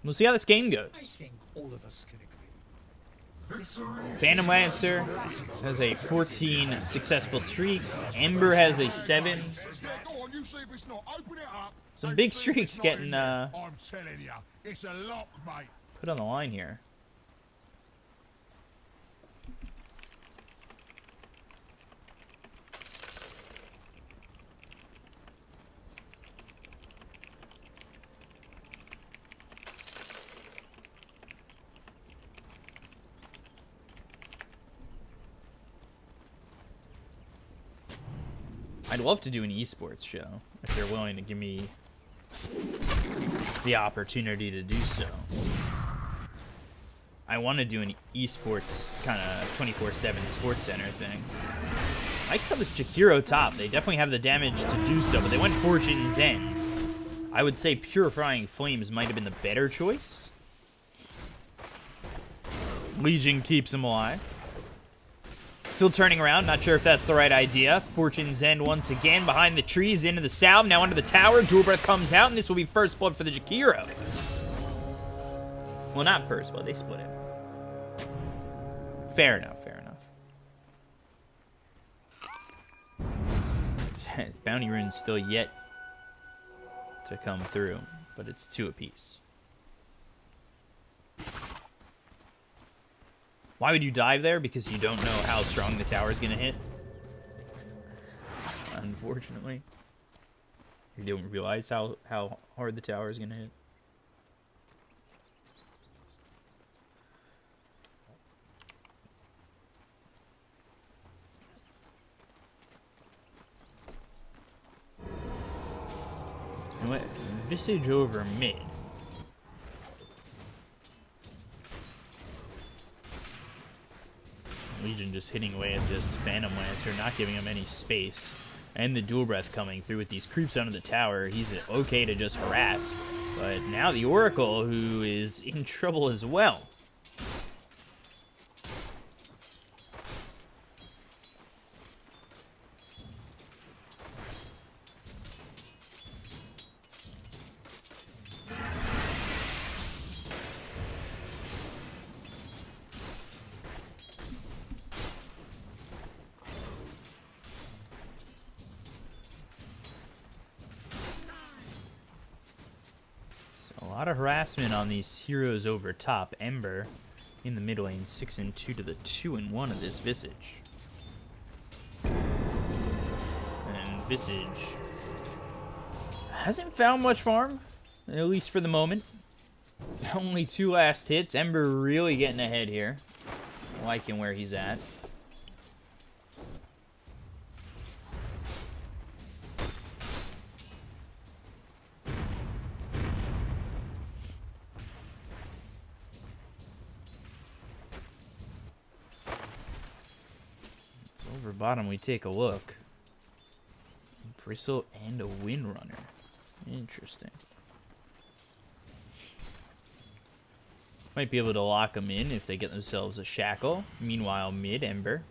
We'll see how this game I goes. think all of us can agree. Phantom Lancer has a 14 successful streak. Ember has a 7. Some big streaks getting I'm telling you, it's a lock, mate. put on the line here. I'd love to do an esports show if they're willing to give me the opportunity to do so. I want to do an esports kind of 24/7 sports center thing. I could this Jakiro top. They definitely have the damage to do so, but they went Fortune's End. I would say Purifying Flames might have been the better choice. Legion keeps him alive. Still turning around, not sure if that's the right idea. Fortune's End once again behind the trees, into the salve, now under the tower. Dual Breath comes out, and this will be first blood for the Jakiro. Well, not first blood, they split it. Fair enough, fair enough. Bounty rune's still yet to come through, but it's 2 apiece. Why would you dive there? Because you don't know how strong the tower is going to hit. Unfortunately. You don't realize how hard the tower is going to hit. You know what? Visage over mid. Legion just hitting away at this Phantom Lancer, not giving him any space. And the Dual Breath coming through with these creeps under the tower. He's okay to just harass. But now the Oracle, who is in trouble as well. A lot of harassment on these heroes over top. Ember in the mid lane, 6-2 to the 2-1 of this Visage. And Visage hasn't found much farm, at least for the moment. Only 2 last hits. Ember really getting ahead here. Liking where he's at. Over bottom, we take a look. Bristle and a Windrunner. Interesting. Might be able to lock them in if they get themselves a shackle. Meanwhile, mid Ember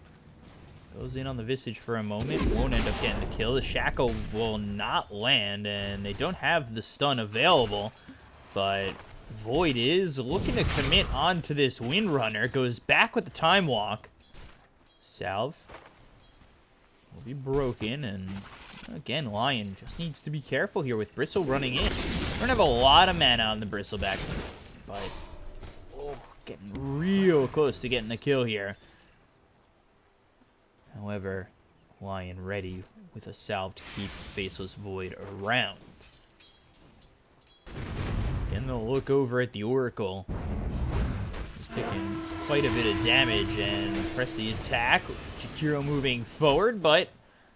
goes in on the Visage for a moment. Won't end up getting the kill. The shackle will not land, and they don't have the stun available. But Void is looking to commit onto this Windrunner. Goes back with the Time Walk. Salve will be broken, and again, Lion just needs to be careful here with Bristle running in. We're gonna have a lot of mana on the Bristleback, but getting real close to getting a kill here. However, Lion ready with a salve to keep Faceless Void around. Getting a look over at the Oracle. He's taking quite a bit of damage and press the attack. Jakiro moving forward, but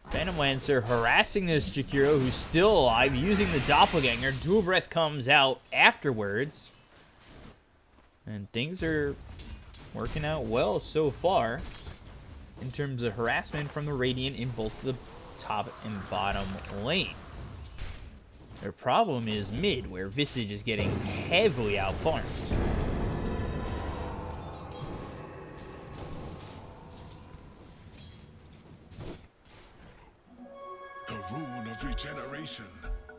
Phantom Lancer harassing this Jakiro, who's still alive, using the Doppelganger. Dual Breath comes out afterwards. And things are working out well so far in terms of harassment from the Radiant in both the top and bottom lane. Their problem is mid, where Visage is getting heavily outfarmed. The rune of regeneration.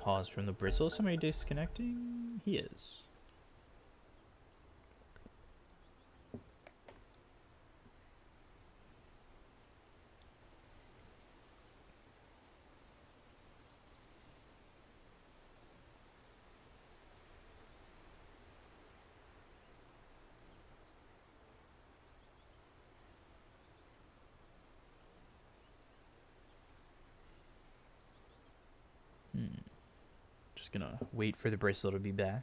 Pause from the Bristle. Somebody disconnecting? He is. Just gonna wait for the Bristle to be back.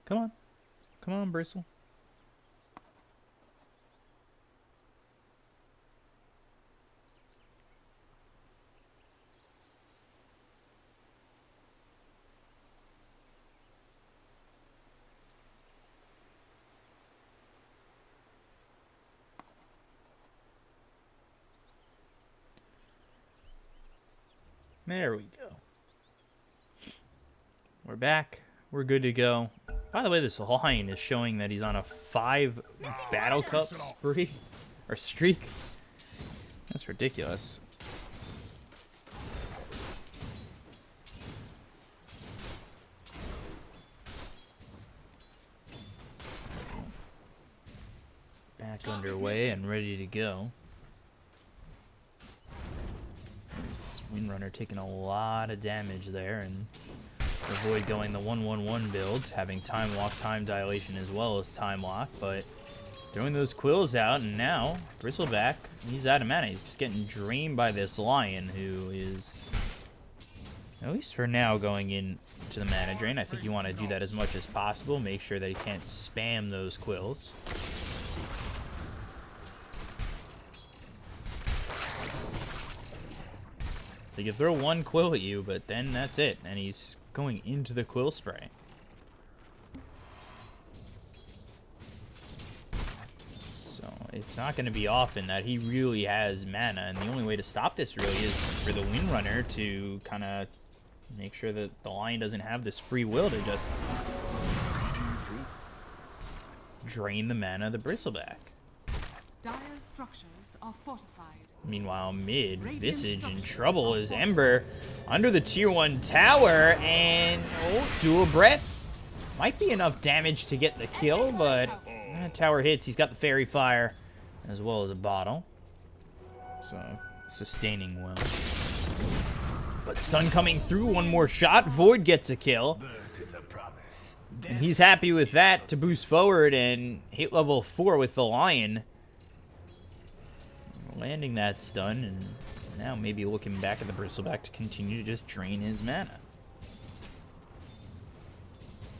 Come on. Come on, Bristle. There we go. We're back. We're good to go. By the way, this line is showing that he's on a 5 Battle Cup spree or streak. That's ridiculous. Back underway and ready to go. Windrunner taking a lot of damage there and avoid going the 1-1-1 build, having time walk, time dilation as well as time lock, but throwing those quills out, and now Bristleback, he's out of mana. He's just getting drained by this lion who is, at least for now, going into the mana drain. I think you want to do that as much as possible, make sure that he can't spam those quills. They can throw one quill at you, but then that's it, and he's going into the quill spray. So it's not going to be often that he really has mana, and the only way to stop this really is for the Windrunner to kind of make sure that the lion doesn't have this free will to just drain the mana of the Bristleback. Dire structures are fortified. Meanwhile, mid, Visage in trouble as Ember under the tier 1 tower, and dual breath might be enough damage to get the kill, but tower hits. He's got the fairy fire as well as a bottle, so sustaining well. But stun coming through, one more shot. Void gets a kill, and he's happy with that to boost forward and hit level 4 with the lion. Landing that stun, and now maybe looking back at the Bristleback to continue to just drain his mana.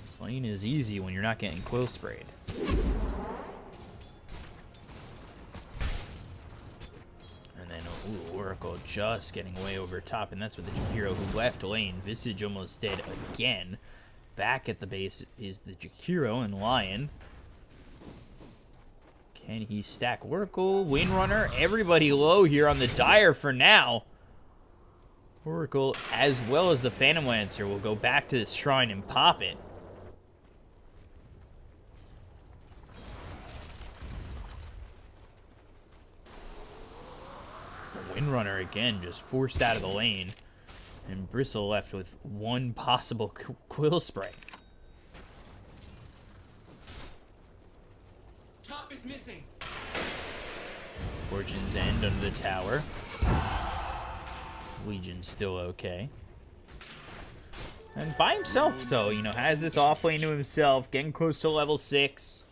Slaying is easy when you're not getting quill sprayed. And then Oracle just getting way over top, and that's with the Jakiro who left lane. Visage almost dead again. Back at the base is the Jakiro and Lion. Can he stack Oracle, Windrunner? Everybody low here on the Dire for now. Oracle, as well as the Phantom Lancer, will go back to this shrine and pop it. Windrunner again just forced out of the lane. And Bristle left with one possible quill spray. Top is missing. Fortune's End under the tower. Legion's still okay. And by himself, so, you know, has this off lane to himself, getting close to level 6.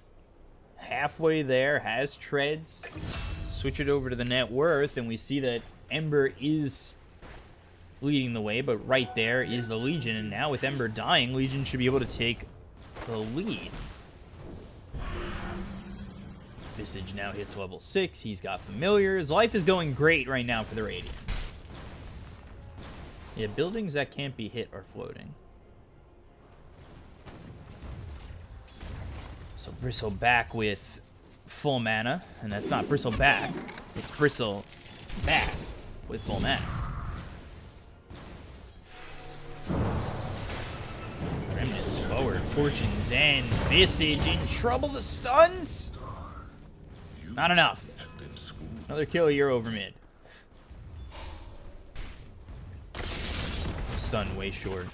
Halfway there, has treads. Switch it over to the net worth, and we see that Ember is leading the way, but right there is the Legion, and now with Ember dying, Legion should be able to take the lead. Visage now hits level 6. He's got familiars. Life is going great right now for the Radiant. Yeah, buildings that can't be hit are floating. So Bristle back with full mana, and that's not Bristle back. It's Bristle back with full mana. Remnants forward, Fortune's End. Visage in trouble. The stuns? Not enough. Another kill here over mid. Stun way short.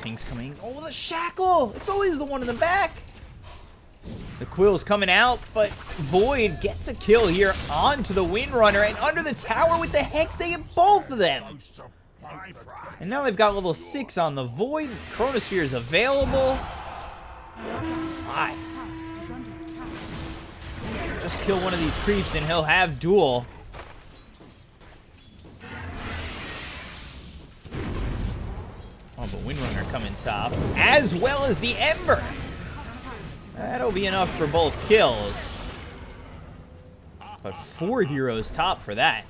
Ping's coming. Oh, the shackle! It's always the one in the back. The Quill's coming out, but Void gets a kill here onto the Windrunner, and under the tower with the Hex, they get both of them. And now they've got level 6 on the Void. Chronosphere is available. Why? Just kill one of these creeps and he'll have duel. Oh, but Windrunner coming top, as well as the Ember. That'll be enough for both kills. But 4 heroes top for that.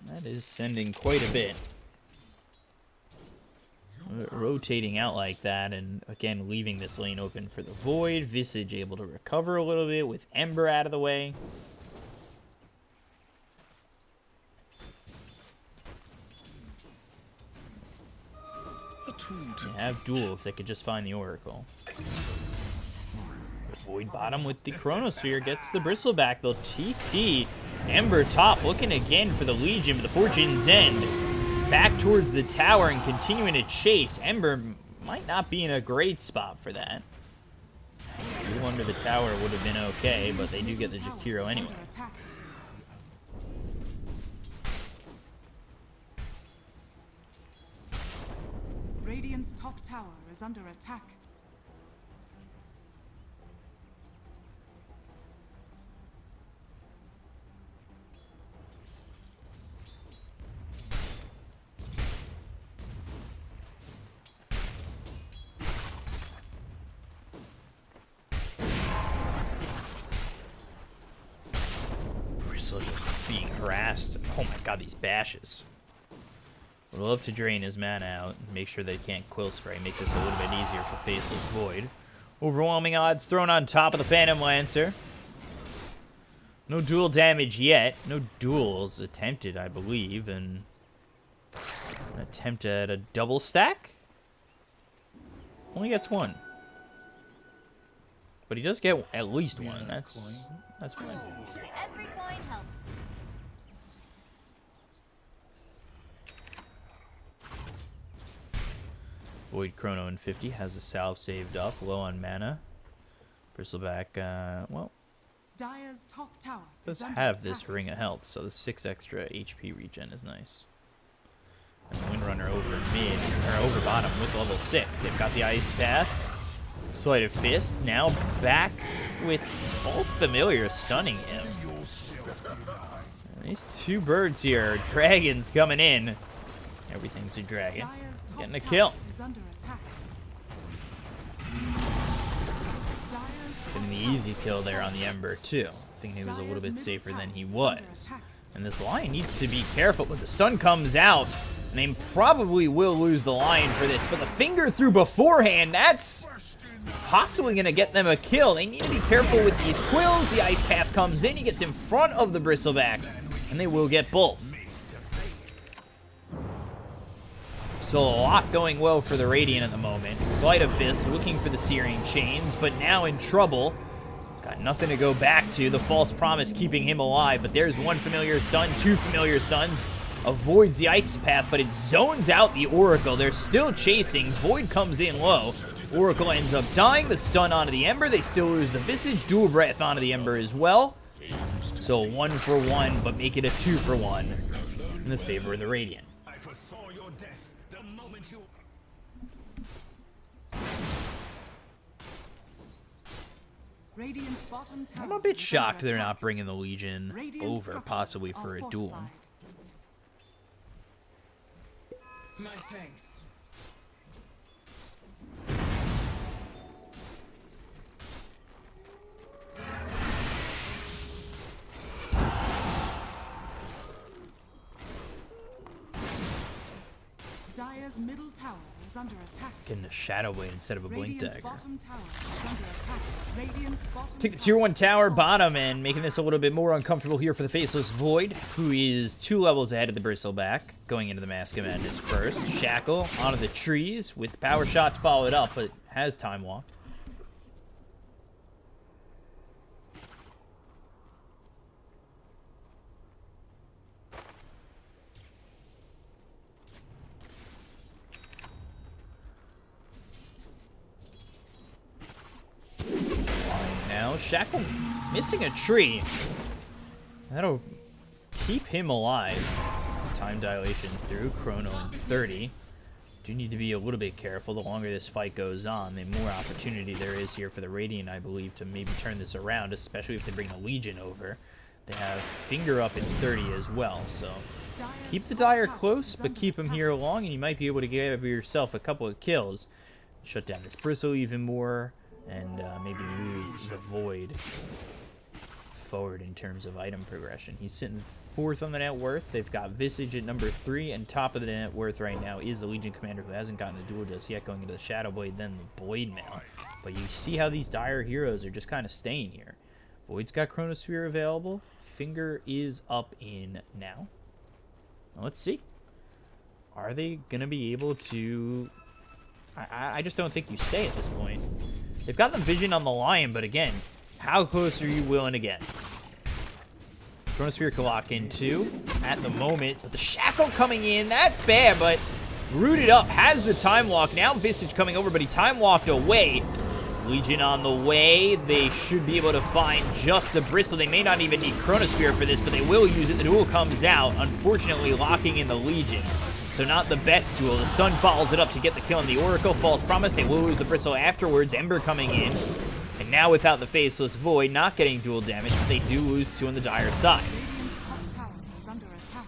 That is sending quite a bit. Rotating out like that, and again leaving this lane open for the Void. Visage able to recover a little bit with Ember out of the way. You have duel if they could just find the Oracle. The Void bottom with the Chronosphere gets the Bristleback. They'll TP. Ember top looking again for the Legion, but the Fortune's End. Back towards the tower and continuing to chase. Ember might not be in a great spot for that. Duel under the tower would have been okay, but they do get the Jakiro anyway. Radiant's top tower is under attack. Just being harassed. Oh my god, these bashes. Would love to drain his mana out and make sure they can't Quill Spray. Make this a little bit easier for Faceless Void. Overwhelming odds thrown on top of the Phantom Lancer. No dual damage yet. No duels attempted, I believe. And an attempt at a double stack? Only gets one. But he does get at least one. That's fine. Every coin helps. Void Chrono in 50 has a salve saved up, low on mana. Bristleback, well, Dire's top tower does is under have this attack. Ring of Health, so the 6 extra HP regen is nice. And the Windrunner over mid, or over bottom with level 6. They've got the Ice Path. Sleight of Fist now back with both familiars stunning him. And these 2 birds here, dragons coming in. Everything's a dragon. Dire's top Getting a tower kill. is under attack. Dire's Getting the top easy tower kill is there on the fortified. Ember too. Thinking he was a little Dire's bit middle safer than tower he is was. under attack. And this Lion needs to be careful when the stun comes out. And they probably will lose the Lion for this, but the finger through beforehand, that's possibly going to get them a kill. They need to be careful with these Quills. The Ice Path comes in, he gets in front of the Bristleback, and they will get both. So a lot going well for the Radiant at the moment. Sleight of Fist looking for the Searing Chains, but now in trouble. He's got nothing to go back to. The False Promise keeping him alive, but there's 1 familiar stun, 2 familiar stuns. Avoids the Ice Path, but it zones out the Oracle. They're still chasing. Void comes in low. Oracle ends up dying. The stun onto the Ember. They still lose the Visage. Dual Breath onto the Ember as well. So 1 for 1, but make it a 2 for 1 in the favor of the Radiant. I foresaw your death the moment you... Radiant's bottom tower I'm a bit is shocked under they're attack. not bringing the Legion Radiant over, structures possibly are for a duel. fortified. My thanks. Dire's middle tower is under attack. Getting a Shadow Blade instead of a Blink Radiant's Dagger. bottom tower is under attack. Radiant's bottom Take the tower tier 1 is tower falling. bottom and making this a little bit more uncomfortable here for the Faceless Void, who is 2 levels ahead of the Bristleback, going into the Mask of Madness first. Shackle onto the trees with power shots followed up, but has Time Walk. Now, Shackle missing a tree. That'll keep him alive. Time dilation through. Chrono in 30. Do need to be a little bit careful. The longer this fight goes on, the more opportunity there is here for the Radiant, I believe, to maybe turn this around, especially if they bring the Legion over. They have Finger up in 30 as well, so keep the Dire close, but keep him here long, and you might be able to give yourself a couple of kills. Shut down this Bristle even more, and maybe move the Void forward in terms of item progression. He's sitting 4th on the net worth. They've got Visage at number 3, and top of the net worth right now is the Legion Commander, who hasn't gotten the duel just yet, going into the Shadow Blade, then the Blade Mail. But you see how these Dire heroes are just kind of staying here. Void's got Chronosphere available. Finger is up in now. Now let's see. Are they going to be able to... I just don't think you stay at this point. They've got the vision on the Lion, but again, how close are you willing to get? Chronosphere could lock in too at the moment, but the Shackle coming in, that's bad, but rooted up, has the Time Walk. Now Visage coming over, but he Time Walked away. Legion on the way. They should be able to find just the Bristle. They may not even need Chronosphere for this, but they will use it. The duel comes out, unfortunately locking in the Legion. So not the best duel. The stun follows it up to get the kill on the Oracle. False Promise. They will lose the Bristle afterwards. Ember coming in. And now without the Faceless Void, not getting dual damage, but they do lose 2 on the Dire side. Radiant's top tower is under attack.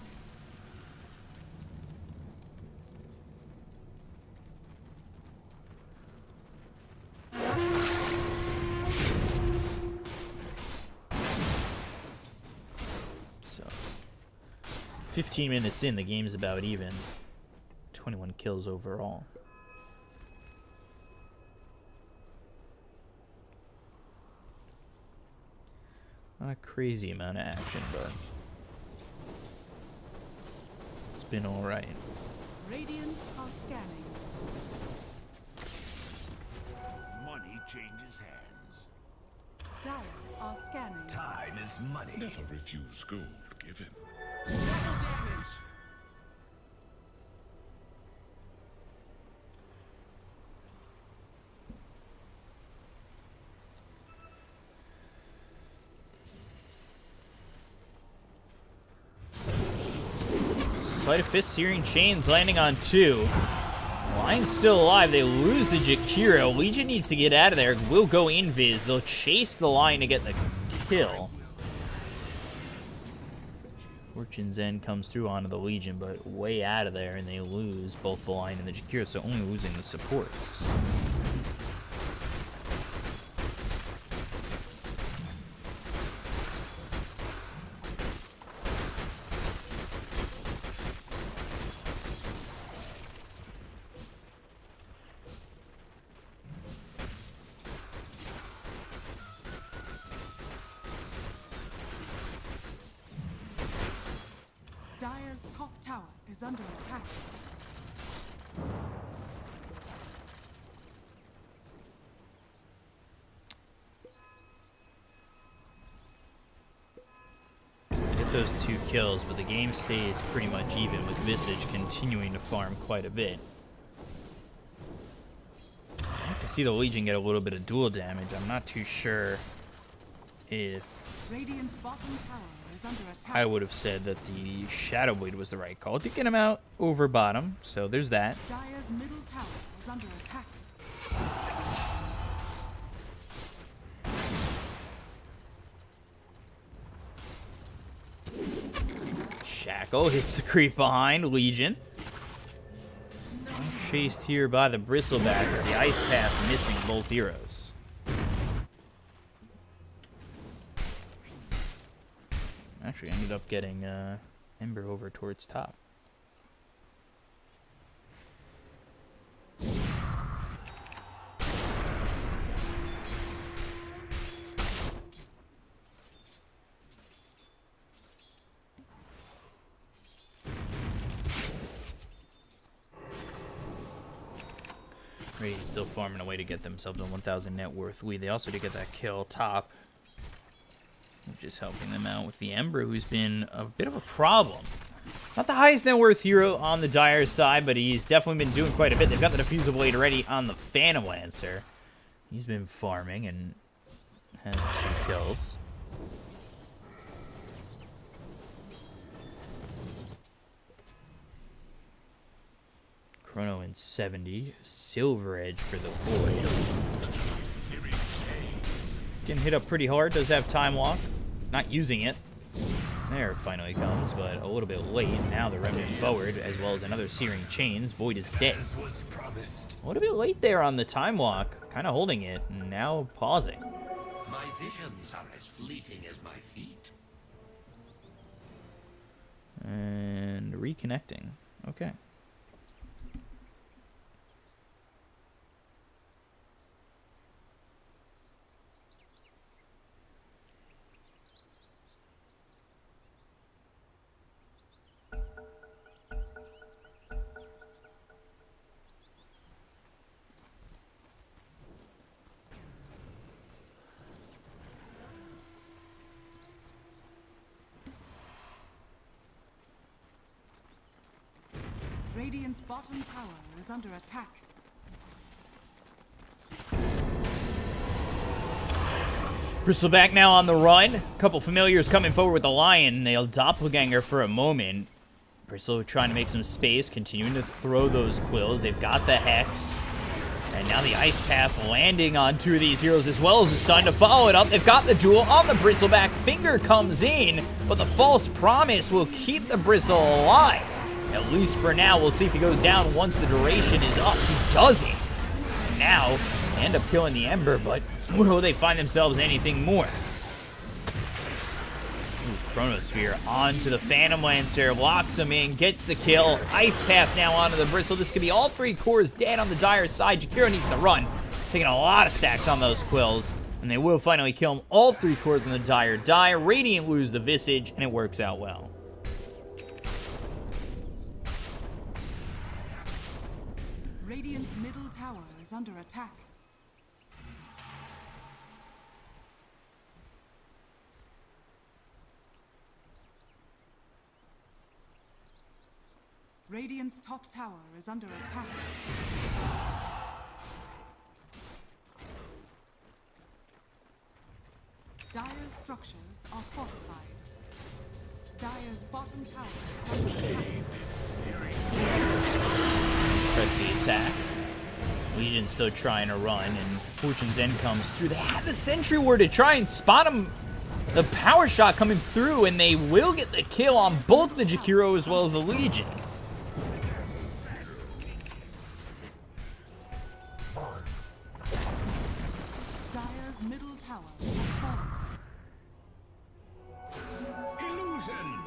So 15 minutes in, the game's about even. 21 kills overall. Not a crazy amount of action, but it's been alright. Radiant are scanning. Money changes hands. Dire are scanning. Time is money. Never refuse gold given. Double damage. Sleight of Fist, Searing Chains landing on 2. Lion's still alive. They lose the Jakiro. Legion needs to get out of there. Will go invis. They'll chase the Lion to get the kill. Fortune's End comes through onto the Legion, but way out of there, and they lose both the Lion and the Jakiro, so only losing the supports. Dire's top tower is under attack. Get those 2 kills, but the game stays pretty much even, with Visage continuing to farm quite a bit. I can see the Legion get a little bit of dual damage. I'm not too sure if Radiant's bottom tower is under attack. I would have said that the Shadow Blade was the right call to get him out over bottom, so there's that. Dire's middle tower is under attack. Shackle hits the creep behind Legion. Chased here by the Bristlebacker. The Ice Path missing both heroes. Actually ended up getting Ember over towards top. Radiant's still farming a way to get themselves a 1,000 net worth lead. They also did get that kill top, which is helping them out with the Ember, who's been a bit of a problem. Not the highest net worth hero on the Dire side, but he's definitely been doing quite a bit. They've got the Diffusal Blade ready on the Phantom Lancer. He's been farming and has 2 kills. Chrono in 70. Silver Edge for the Void. Getting hit up pretty hard. Does have Time Walk. Not using it. There it finally comes, but a little bit late. Now the Remnant forward, as well as another Searing Chains. Void is dead. A little bit late there on the Time Walk. Kind of holding it, and now pausing. My visions are as fleeting as my feet. And reconnecting. Okay. Radiant's bottom tower is under attack. Bristleback now on the run. A couple familiars coming forward with the Lion. They'll doppelganger for a moment. Bristle trying to make some space, continuing to throw those quills. They've got the Hex. And now the Ice Path landing on 2 of these heroes, as well as the Stun to follow it up. They've got the duel on the Bristleback. Finger comes in, but the False Promise will keep the Bristle alive. At least for now. We'll see if he goes down once the duration is up. He doesn't. And now, they end up killing the Ember, but will they find themselves anything more? Ooh, Chronosphere onto the Phantom Lancer, locks him in, gets the kill. Ice Path now onto the Bristle. This could be all 3 cores dead on the Dire side. Jakiro needs to run. Taking a lot of stacks on those quills. And they will finally kill him. All 3 cores on the Dire die. Radiant lose the Visage, and it works out well. Radiant's middle tower is under attack. Radiant's top tower is under attack. Dire's structures are fortified. Dire's bottom tower is under attack. Press the attack. Legion's still trying to run, and Fortune's End comes through. They had the Sentry Ward to try and spot him. The power shot coming through, and they will get the kill on both the Jakiro as well as the Legion. Dire's middle tower has fallen. Illusion!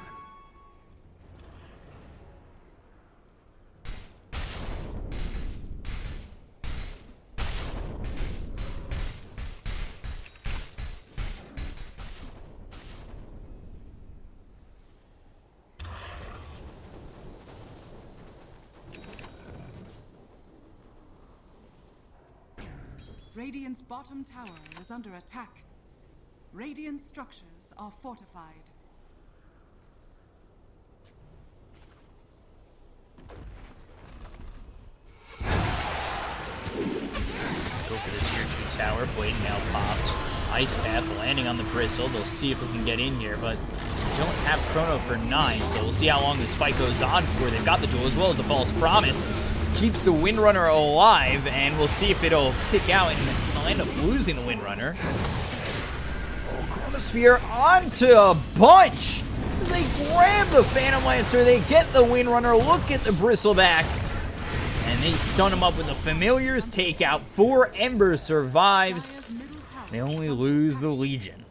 Radiant's bottom tower is under attack. Radiant structures are fortified. Go for the tier 2 tower. Blade now popped. Ice Path landing on the Bristle. They'll see if we can get in here, but they don't have Chrono for 9, so we'll see how long this fight goes on before they've got the duel, as well as the False Promise. Keeps the Windrunner alive, and we'll see if it'll tick out, and they'll end up losing the Windrunner. Chronosphere onto a bunch! As they grab the Phantom Lancer, they get the Windrunner, look at the Bristleback, and they stun him up with the Familiars, take out 4, Ember survives. Dire's middle tower They only is under lose attack. the Legion.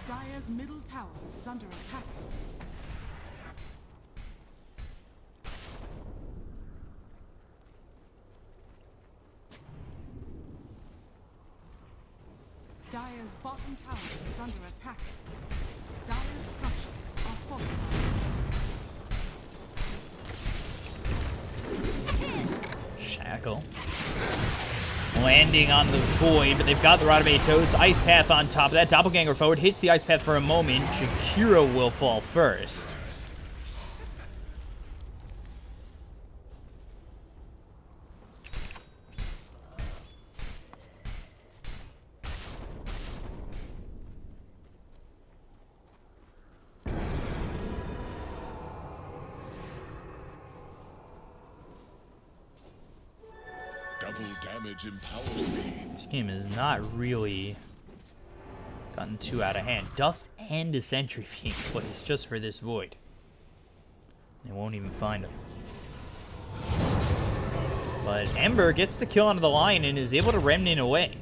Dire's middle tower is under attack. Dire's bottom tower is under attack. Dire's structures are fortified. Shackle. Landing on the Void, but they've got the Rod of Atos. Ice Path on top of that. Doppelganger forward, hits the Ice Path for a moment. Shakira will fall first. Double damage empowers me. This game has not really gotten too out of hand. Dust and a Sentry being placed just for this Void. They won't even find him. But Ember gets the kill onto the Lion and is able to remnant away.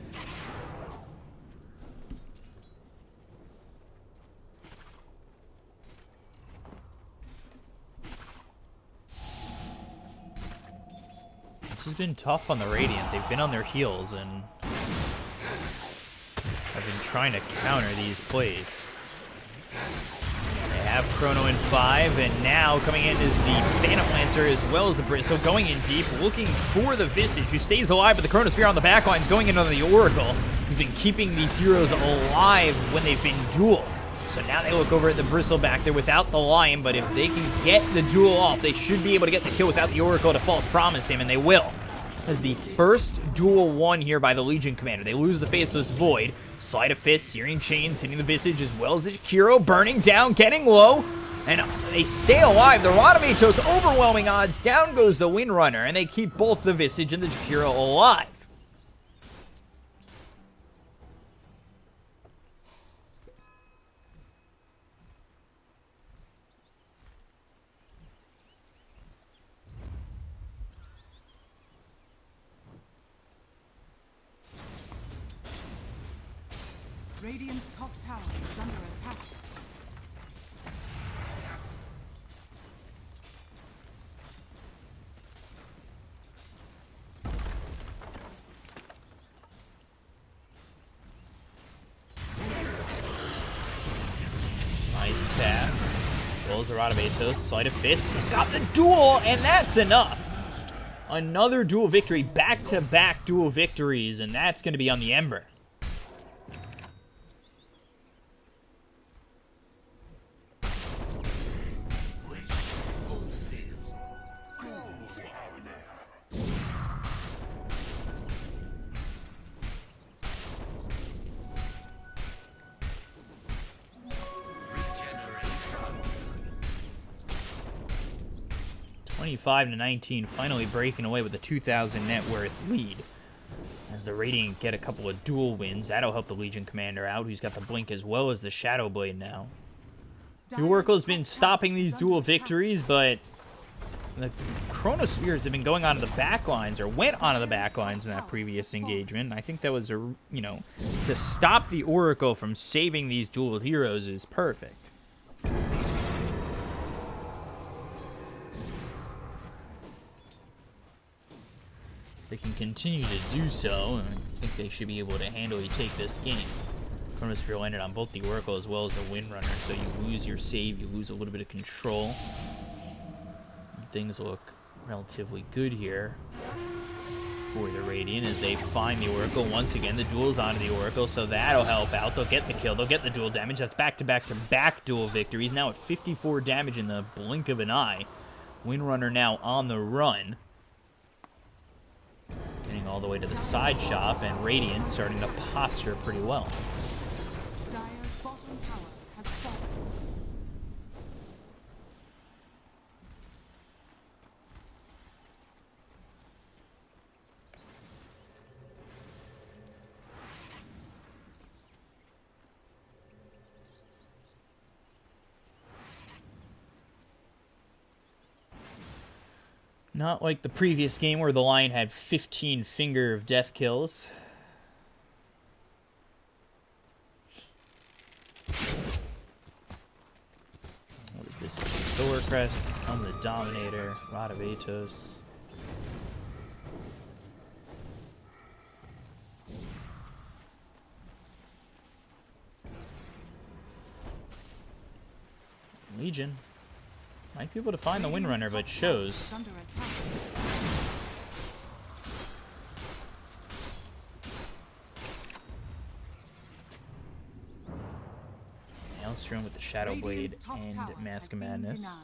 This has been tough on the Radiant. They've been on their heels and have been trying to counter these plays. They have Chrono in 5, and now coming in is the Phantom Lancer as well as the Bristle, going in deep, looking for the Visage, who stays alive, but the Chronosphere on the backlines going into the Oracle, who's been keeping these heroes alive when they've been dueled. So now they look over at the Bristle back there without the Lion, but if they can get the duel off, they should be able to get the kill without the Oracle to false promise him, and they will. As the first duel won here by the Legion Commander. They lose the Faceless Void. Sleight of Fist, Searing Chains, hitting the Visage, as well as the Jakiro, burning down, getting low, and they stay alive. The Rod of Atos, overwhelming odds. Down goes the Windrunner, and they keep both the Visage and the Jakiro alive. Radiant's top tower is under attack. Nice path. Rolls the Rod of Atos, Sleight of Fist. They've got the duel, and that's enough. Another duel victory, back-to-back duel victories, and that's going to be on the Ember. Regeneration. 25-19, finally breaking away with a 2,000 net worth lead. As the Radiant get a couple of dual wins, that'll help the Legion Commander out, who's got the Blink as well as the Shadow Blade now. The Oracle's been stopping these dual victories, but the Chronospheres have been going onto the backlines, or went onto the backlines in that previous engagement. I think that was, to stop the Oracle from saving these dual heroes is perfect. They can continue to do so, and I think they should be able to handily take this game. Chronosphere landed on both the Oracle as well as the Windrunner, so you lose your save, you lose a little bit of control. And things look relatively good here for the Radiant as they find the Oracle. Once again, the duel's onto the Oracle, so that'll help out. They'll get the kill, they'll get the dual damage. That's back-to-back-to-back dual victories, now at 54 damage in the blink of an eye. Windrunner now on the run. Getting all the way to the side shop, and Radiant starting to posture pretty well. Dire's bottom tower has fallen. Not like the previous game where the Lion had 15 Finger of Death kills. What is this? Solar Crest, I'm the Dominator, Rod of Atos. Legion might be able to find the Windrunner, but shows. Under attack. Maelstrom with the Shadow Blade Radiant's top and tower Mask has of been Madness. denied.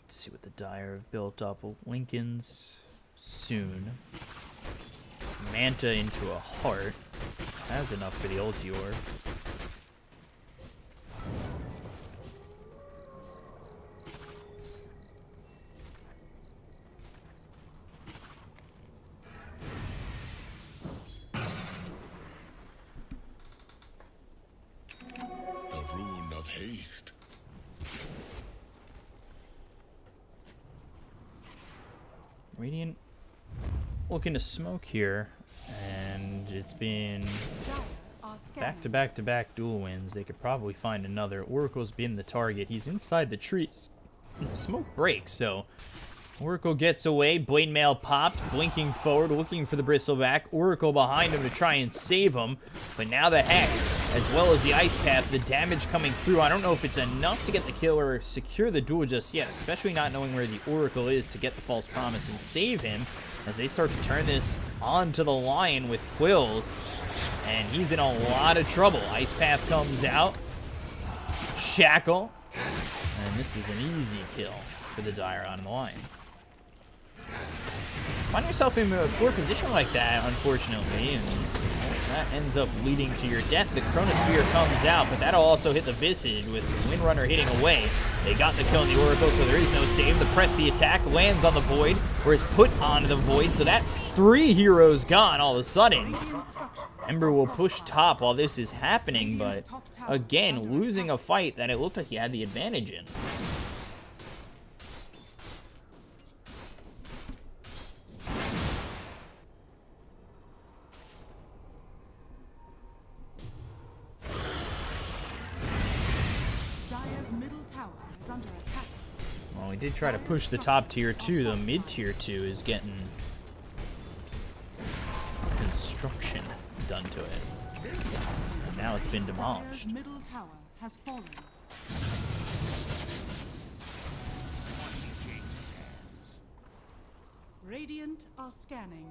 Let's see what the Dire have built up. Lincoln's soon. Manta into a heart. That's enough for the ulti orb. The rune of haste. Radiant looking to smoke here, and it's been Dire are scanning. back-to-back duel wins. They could probably find another. Oracle's been the target. He's inside the trees. The smoke breaks, so Oracle gets away. Blade Mail popped, blinking forward, looking for the Bristleback. Oracle behind him to try and save him, but now the Hex, as well as the Ice Path, the damage coming through. I don't know if it's enough to get the kill or secure the duel just yet, especially not knowing where the Oracle is to get the False Promise and save him, as they start to turn this onto the Lion with Quills, and he's in a lot of trouble. Ice Path comes out, Shackle, and this is an easy kill for the Dire on the Lion. Find yourself in a poor position like that, unfortunately, and that ends up leading to your death. The Chronosphere comes out, but that'll also hit the Visage with Windrunner hitting away. They got the kill on the Oracle, so there is no save. The press the attack lands on the Void, or is put on the Void, so that's 3 heroes gone all of a sudden. Ember will push top while this is happening, but again, losing a fight that it looked like he had the advantage in. Dire's middle tower is under attack. Well, we did try to push the top tier 2. The mid tier 2 is getting construction done to it. And now it's been demolished. Dire's middle tower has fallen. Radiant are scanning.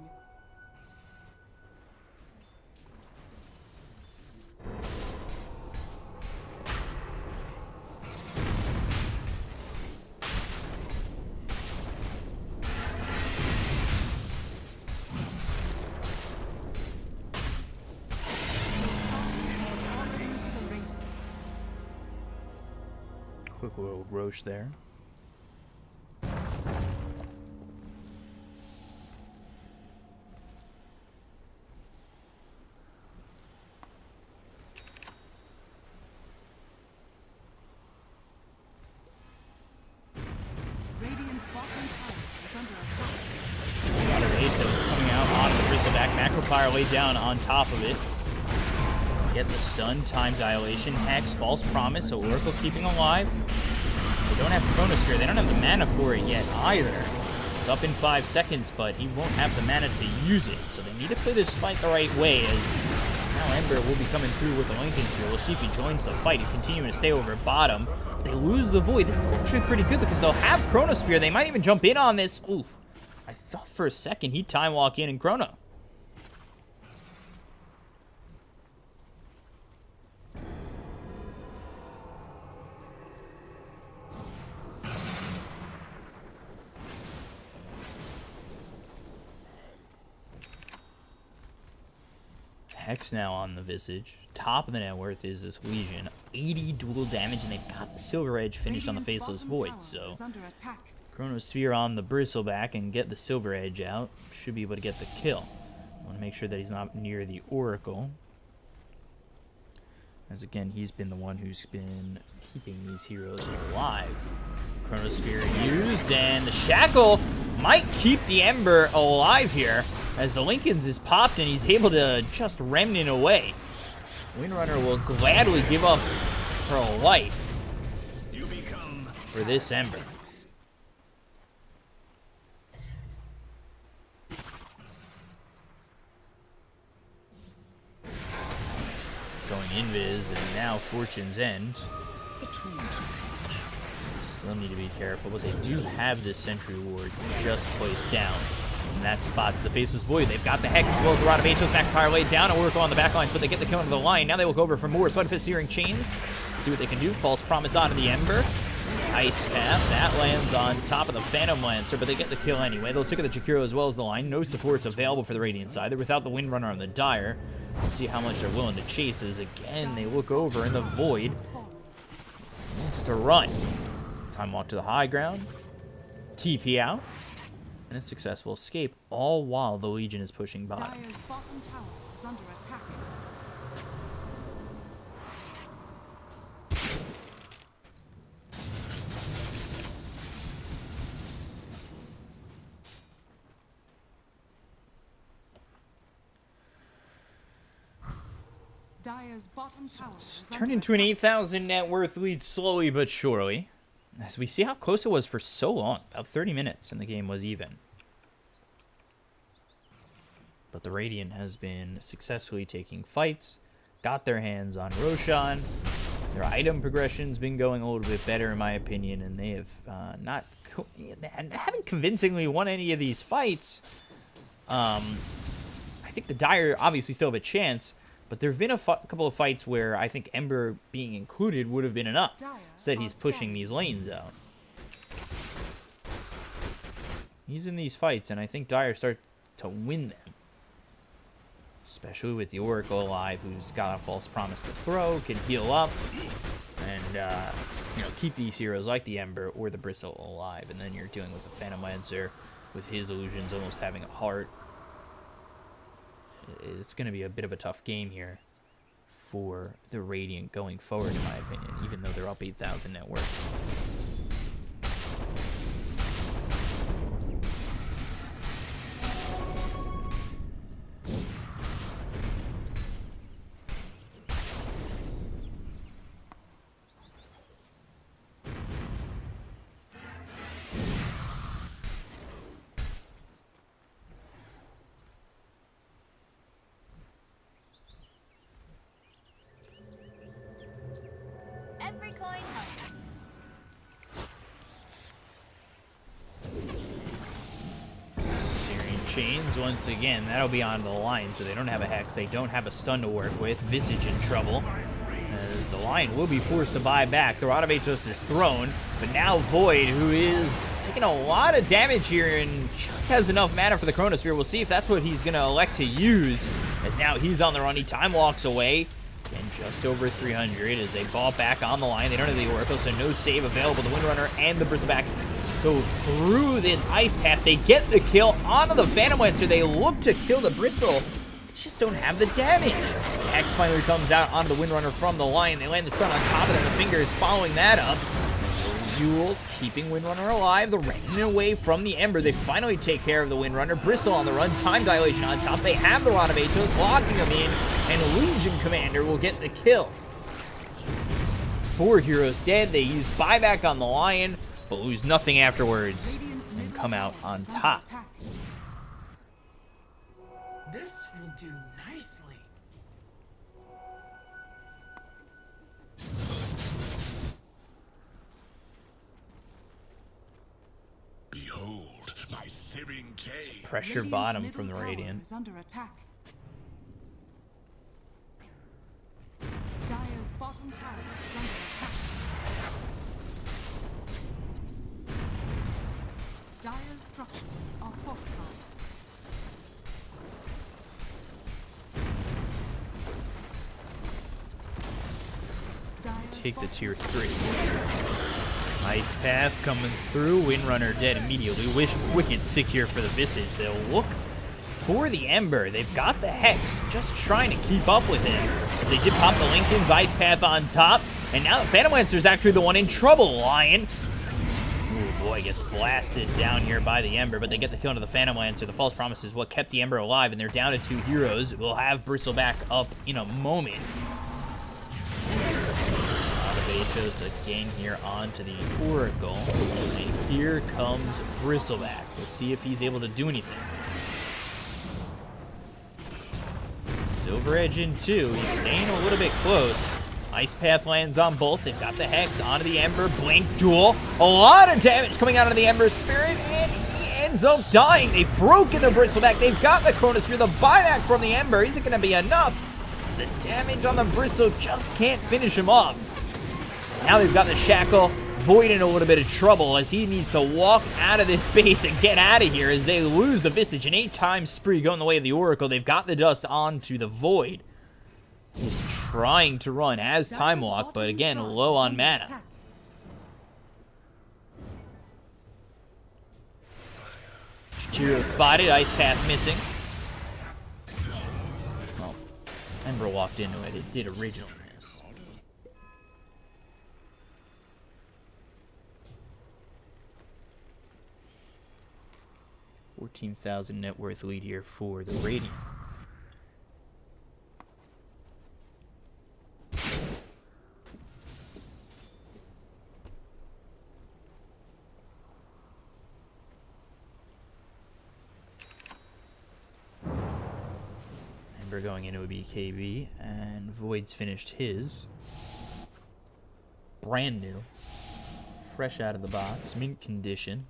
Quick little Roche there. Radiant's bottom tower is under attack. A lot of Atos coming out on the Bristleback. Macropyre laid down on top of it. Get the stun, time dilation, Hex, False Promise, so Oracle keeping alive. They don't have Chronosphere. They don't have the mana for it yet either. It's up in 5 seconds, but he won't have the mana to use it. So they need to play this fight the right way, as now Ember will be coming through with the Lincoln Sphere. We'll see if he joins the fight. He's continuing to stay over bottom. They lose the Void. This is actually pretty good because they'll have Chronosphere. They might even jump in on this. Oof. I thought for a second he'd time walk in and Chrono. Hex now on the Visage. Top of the net worth is this Legion. 80 dual damage, and they've got the Silver Edge finished on the Radiant's Faceless bottom Void, tower so is under attack. Chronosphere on the Bristleback and get the Silver Edge out. Should be able to get the kill. Want to make sure that he's not near the Oracle, as again, he's been the one who's been keeping these heroes alive. Chronosphere used, and the Shackle might keep the Ember alive here. as the Lincoln's is popped and he's able to just remnant away. Windrunner will gladly give up her life for this Ember. Going invis, and now Fortune's End. Still need to be careful, but they do have this Sentry Ward just placed down. And that spots the Faceless Void. They've got the Hex as well as the Rod of Aegis. McIntyre laid down. Oracle on the back lines, but they get the kill into the line. Now they look over for more Sunfist Searing Chains. See what they can do. False Promise onto the Ember. Ice Path. That lands on top of the Phantom Lancer, but they get the kill anyway. They'll take the Jakiro as well as the line. No supports available for the Radiant side. They're without the Windrunner on the Dire. We'll see how much they're willing to chase as, again, they look over in the Void. Wants to run. Time walk to the high ground. TP out. And a successful escape, all while the Legion is pushing by. Dire's bottom tower is under attack. Dire's bottom tower is Turn under into an attack. 8,000 net worth lead slowly but surely. As we see how close it was for so long, about 30 minutes, and the game was even. But the Radiant has been successfully taking fights, got their hands on Roshan. Their item progression's been going a little bit better, in my opinion, and they have haven't convincingly won any of these fights. I think the Dire obviously still have a chance, but there have been a couple of fights where I think Ember being included would have been enough. Instead, he's pushing these lanes out. He's in these fights, and I think Dire start to win them. Especially with the Oracle alive, who's got a False Promise to throw, can heal up, and keep these heroes like the Ember or the Bristle alive. And then you're dealing with the Phantom Lancer with his illusions almost having a heart. It's going to be a bit of a tough game here for the Radiant going forward, in my opinion, even though they're up 8,000 net worth. Every coin helps. Searing Chains, once again, that'll be on the line, so they don't have a Hex, they don't have a stun to work with. Visage in trouble, as the line will be forced to buy back. The Rod of Aegis is thrown, but now Void, who is taking a lot of damage here and just has enough mana for the Chronosphere. We'll see if that's what he's going to elect to use, as now he's on the run. He time walks away. And just over 300 as they ball back on the line. They don't have the Oracle, so no save available. The Windrunner and the Bristleback go through this Ice Path. They get the kill onto the Phantom Lancer. They look to kill the Bristle. They just don't have the damage. Hex finally comes out onto the Windrunner from the line. They land the stun on top of them. The Fingers following that up. Yules keeping Windrunner alive. The rain away from the Ember. They finally take care of the Windrunner. Bristle on the run. Time Dilation on top. They have the Rod of Aegis, locking them in, and Legion Commander will get the kill. 4 heroes dead. They use buyback on the Lion, but lose nothing afterwards and come out on top. This will do nicely. Behold, my searing jade. Pressure Radiant's bottom middle from the tower Radiant. is under attack. Dire's bottom tower is under attack. Dire's structures are fortified. Dire's Take the bottom tier tower 3. Ice Path coming through. Windrunner dead immediately. Wicked sick here for the Visage. They'll look for the Ember. They've got the Hex, just trying to keep up with him. As they did pop the Lincoln's Ice Path on top. And now the Phantom Lancer is actually the one in trouble. Lion. Ooh, boy, gets blasted down here by the Ember, but they get the kill into the Phantom Lancer. The false promise is what kept the Ember alive, and they're down to 2 heroes. We'll have Bristleback up in a moment. Atos again here onto the Oracle, and here comes Bristleback. We'll see if he's able to do anything. Silver Edge in 2. He's staying a little bit close. Ice Path lands on both. They've got the Hex onto the Ember. Blink duel. A lot of damage coming out of the Ember Spirit, and he ends up dying. They've broken the Bristleback. They've got the Chronosphere. The buyback from the Ember isn't going to be enough, as the damage on the Bristle just can't finish him off. Now they've got the Shackle. Void in a little bit of trouble as he needs to walk out of this base and get out of here as they lose the Visage. An 8-time spree going the way of the Oracle. They've got the Dust onto the Void. He's trying to run as Time Walk, but again, low on mana. Shikiro spotted, Ice Path missing. Well, Ember walked into it. It did originally miss. $14,000 net worth lead here for the Radiant. Ember going into a BKB, and Void's finished his. Brand new. Fresh out of the box, mint condition.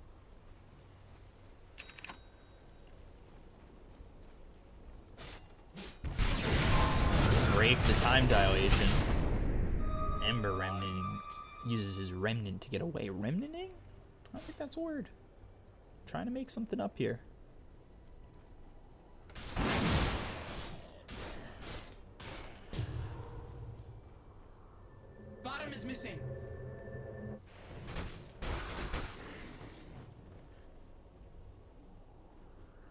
Break the time dilation. Ember remnanting. Uses his remnant to get away. Remnanting? I don't think that's a word. Trying to make something up here. Bottom is missing.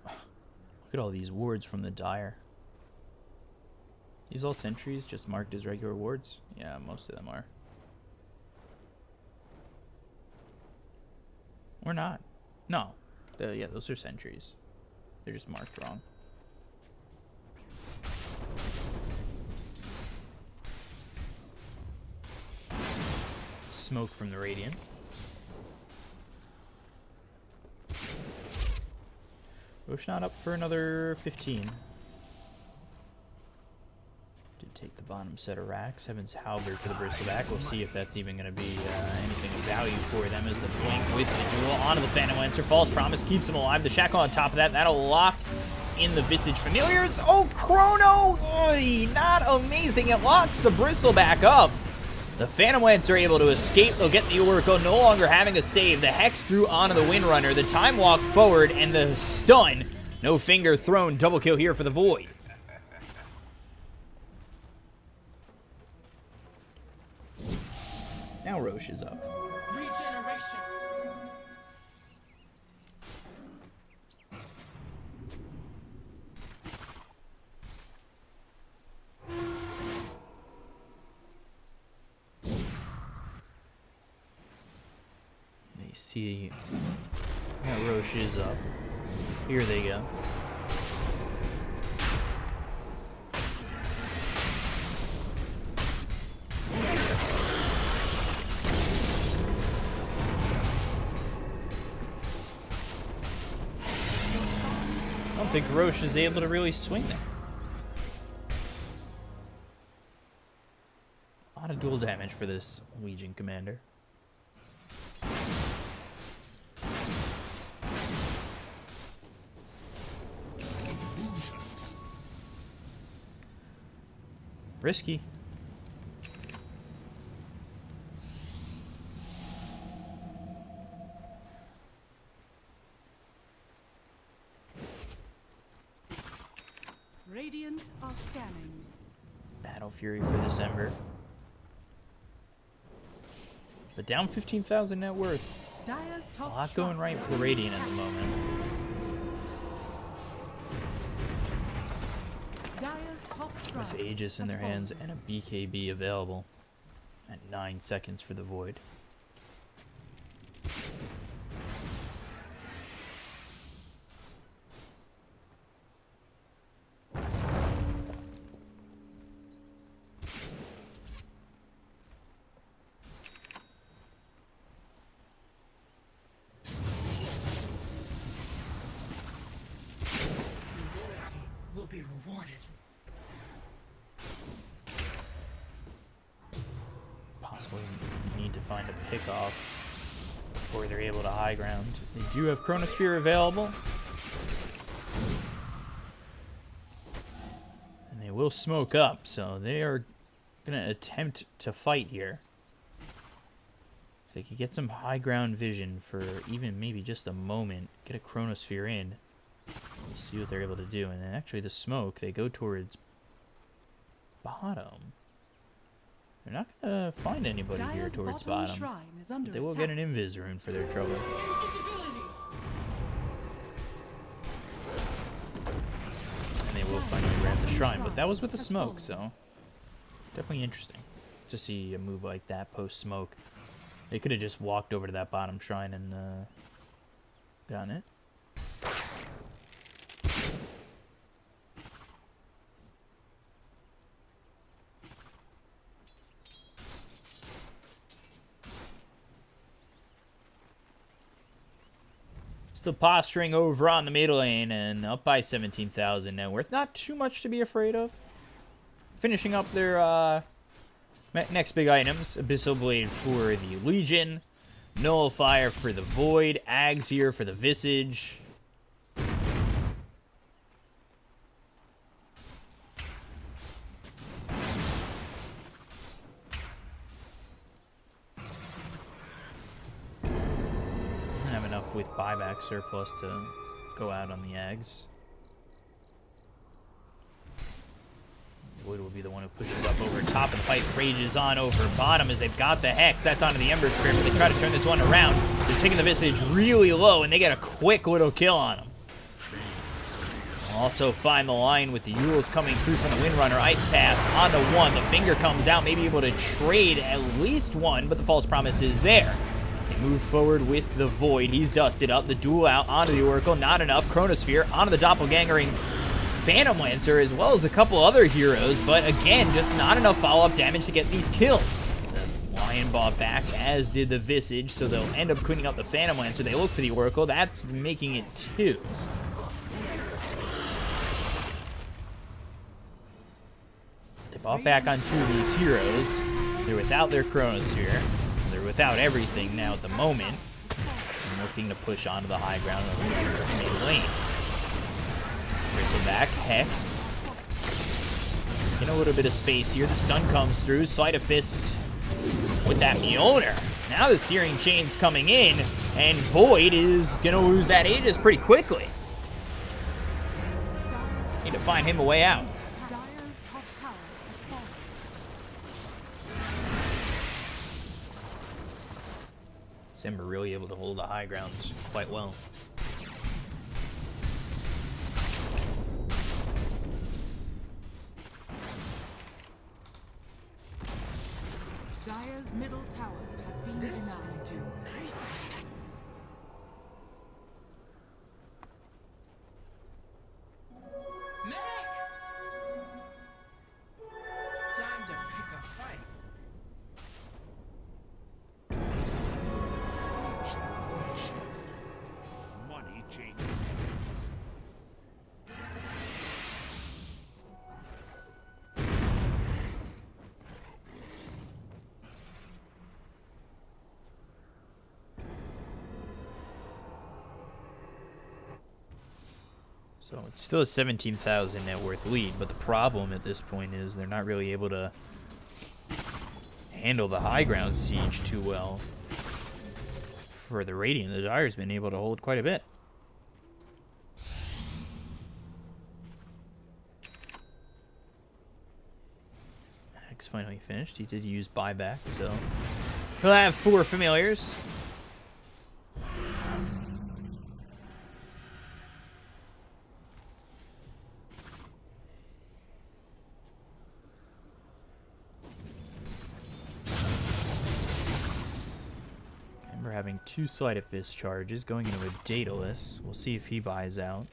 Look at all these wards from the Dire. These all sentries just marked as regular wards? Yeah, most of them are. Or not. No. Yeah, those are sentries. They're just marked wrong. Smoke from the Radiant. Roshan up for another 15. Did take the bottom set of racks. Heaven's Halberd to the Bristleback. We'll see if that's even going to be anything of value for them as the Blink with the duel onto the Phantom Lancer. False Promise keeps him alive. The Shackle on top of that. That'll lock in the Visage Familiars. Oh, Chrono! Oy, not amazing. It locks the Bristleback up. The Phantom Lancer are able to escape. They'll get the Oracle, no longer having a save. The Hex through onto the Windrunner. The Time Walk forward and the stun. No finger thrown. Double kill here for the Void. Now Roche is up. Regeneration. They see that Roche is up. Here they go. I don't think Roche is able to really swing there. A lot of dual damage for this Legion commander. Risky. Radiant are scanning. Battle Fury for this Ember. But down 15,000 net worth. Dire's A top lot going shrine right is for the under Radiant at attack. the moment. Dire's top shrine With Aegis in has their hands fallen. and a BKB available at 9 seconds for the Void. be rewarded. Possibly need to find a pickoff before they're able to high ground. They do have Chronosphere available. And they will smoke up, so they are going to attempt to fight here. If they could get some high ground vision for even maybe just a moment, get a Chronosphere in, we'll see what they're able to do. And then actually the smoke, they go towards bottom. They're not going to find anybody here Dire's towards bottom bottom. shrine is under They will attack. get an invis rune for their trouble. Invisibility. And they will finally grab the shrine. But that was with the smoke, so definitely interesting to see a move like that post-smoke. They could have just walked over to that bottom shrine and gotten it. Still posturing over on the middle lane and up by 17,000 net worth. Not too much to be afraid of. Finishing up their next big items. Abyssal Blade for the Legion. Nullifier for the Void. Ags here for the Visage. With buyback surplus to go out on the Ags. Void will be the one who pushes up over top, and the fight rages on over bottom as they've got the Hex. That's onto the Ember Spirit, but they try to turn this one around. They're taking the Visage really low, and they get a quick little kill on them. Also find the line with the Yules coming through from the Windrunner. Ice Path on the one. The Finger comes out, maybe able to trade at least one, but the False Promise is there. Move forward with the Void. He's dusted up. The duel out onto the Oracle. Not enough. Chronosphere onto the Doppelgangering Phantom Lancer, as well as a couple other heroes. But again, just not enough follow-up damage to get these kills. The Lion bought back, as did the Visage, so they'll end up cleaning up the Phantom Lancer. They look for the Oracle. That's making it 2. They bought back on 2 of these heroes. They're without their Chronosphere. They're without everything now at the moment. And looking to push onto the high ground of the mid lane. Bristleback, Hexed. Get a little bit of space here. The stun comes through. Sleight of Fist with that Mjolnir. Now the Searing Chain's coming in, and Void is going to lose that Aegis pretty quickly. Need to find him a way out. Dire's top tower has fallen. Simba really able to hold the high ground quite well. Dire's middle tower has been This denied. will do nicely. Medic! Time to pick a fight. Money changes hands. So it's still a 17,000 net worth lead, but the problem at this point is they're not really able to handle the high ground siege too well. For the Radiant, the Dire's been able to hold quite a bit. Hex finally finished. He did use buyback, so he'll have 4 familiars. Having 2 Sleight of Fist charges, going into a Daedalus. We'll see if he buys out.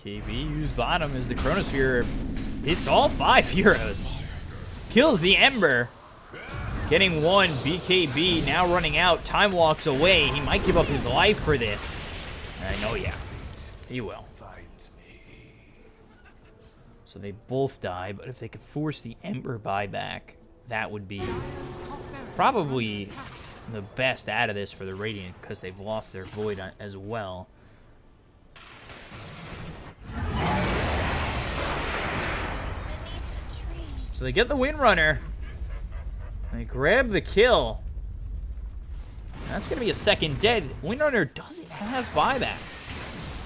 BKB use bottom as the Chronosphere hits all 5 heroes. Kills the Ember. Getting 1, BKB now running out. Time walks away. He might give up his life for this. I know, yeah. He will. So they both die, but if they could force the Ember buyback, that would be probably the best out of this for the Radiant, because they've lost their Void as well. So they get the Windrunner. They grab the kill. That's going to be a second dead. Windrunner doesn't have buyback.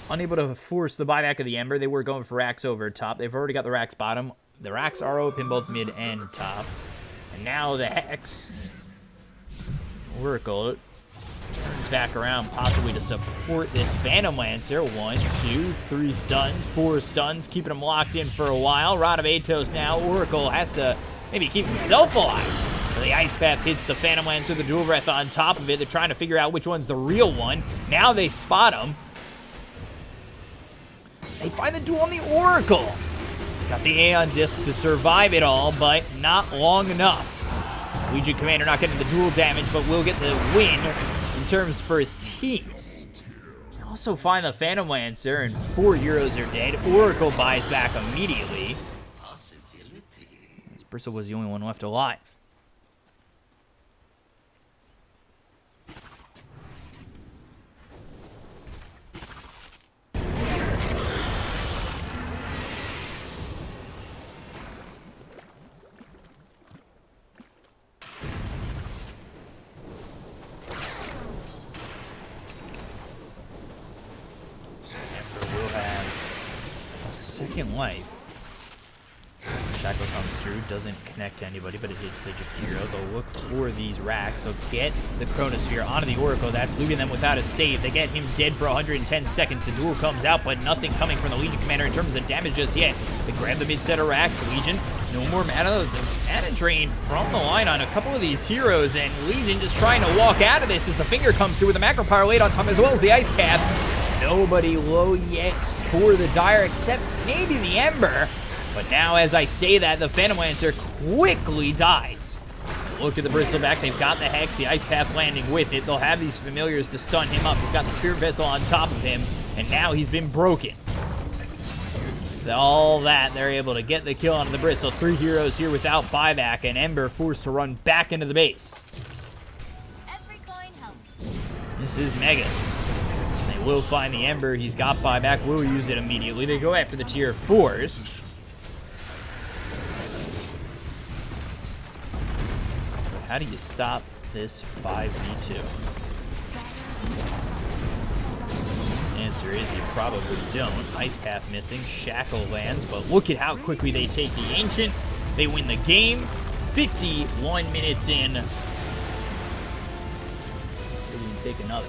Unable to force the buyback of the Ember. They were going for Rax over top. They've already got the Rax bottom. The Rax are open both mid and top. And now the Hex. Oracle turns back around, possibly to support this Phantom Lancer. 1, 2, 3 stuns, 4 stuns, keeping him locked in for a while. Rod of Atos now. Oracle has to maybe keep himself alive. So the Ice Path hits the Phantom Lancer, the Dual Breath on top of it. They're trying to figure out which one's the real one. Now they spot him. They find the duel on the Oracle. Got the Aeon Disc to survive it all, but not long enough. Legion Commander not getting the dual damage, but will get the win in terms for his team. They also find the Phantom Lancer, and 4 heroes are dead. Oracle buys back immediately. As Bristle was the only one left alive. Second life. Shackle comes through, doesn't connect to anybody, but it hits the Jakiro. They'll look for these racks. They'll get the Chronosphere onto the Oracle. That's leaving them without a save. They get him dead for 110 seconds. The duel comes out, but nothing coming from the Legion Commander in terms of damage just yet. They grab the mid-set of racks. Legion, no more mana. The mana drain from the line on a couple of these heroes, and Legion just trying to walk out of this as the finger comes through with the Macro Power laid on top as well as the Ice Path. Nobody low yet for the Dire except maybe the Ember. But now as I say that, the Phantom Lancer quickly dies. Look at the Bristleback. They've got the Hex, the Ice Path landing with it. They'll have these familiars to stun him up. He's got the Spirit Vessel on top of him, and now he's been broken. With all that, they're able to get the kill onto the Bristle. 3 heroes here without buyback, and Ember forced to run back into the base. Every coin helps. This is Megas. They will find the Ember. He's got buyback. Will use it immediately. They go after the tier 4s. But how do you stop this 5v2? The answer is you probably don't. Ice Path missing. Shackle lands. But look at how quickly they take the Ancient. They win the game. 51 minutes in. They can take another.